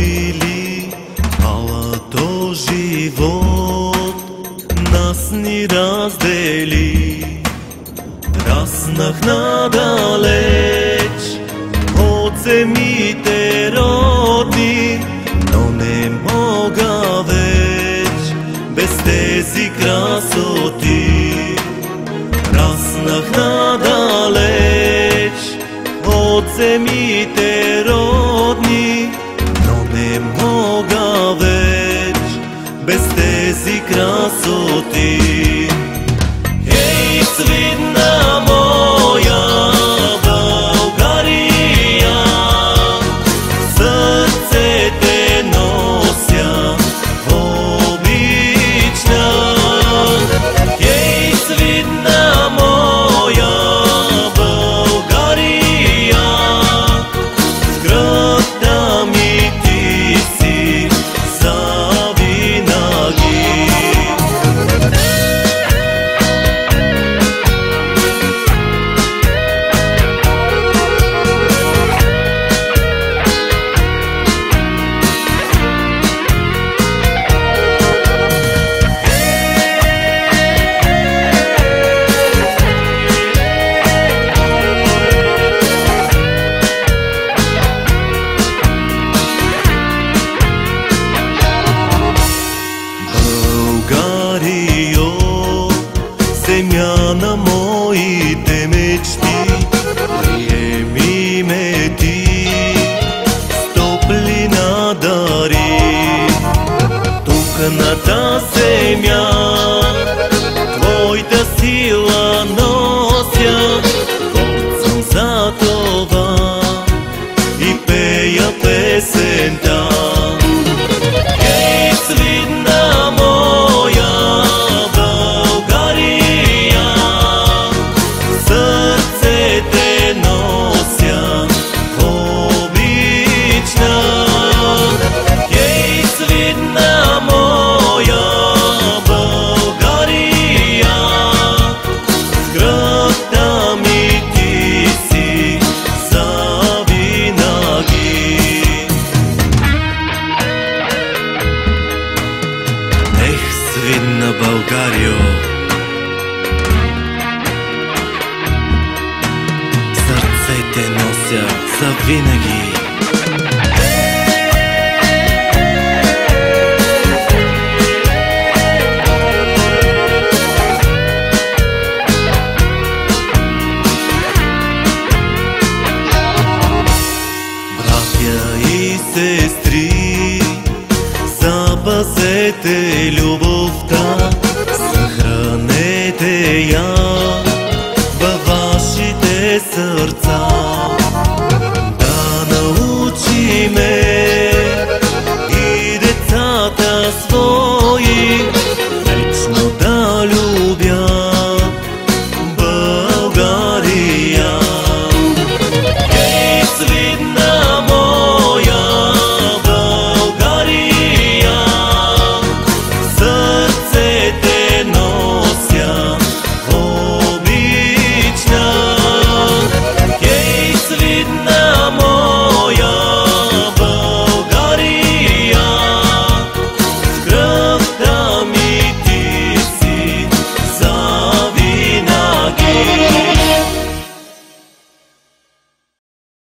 били, алато живот нас ни раздели. Раснах надалеч от земите родни, но не мога веч без тези красоти. Раснах надалеч от земите родни, но не мога веч без тези красоти. Ей, свидна моя България, сърце те нося обична. Ей, свидна моя България, в кръвта ми ти си завинаги. Земя на моите мечти, приеми ме ти, с топлина дари. Тук на тази земя твоята сила нося, горд съм за това и пея песента. Ей, свидна моя България, сърце те нося обична. Ей, свидна моя България, в кръвта ми ти си завинаги. Ех, свидна Българио, сърце те нося завинаги. Братя и сестри, запазете любовта, съхранете я във вашите сърца.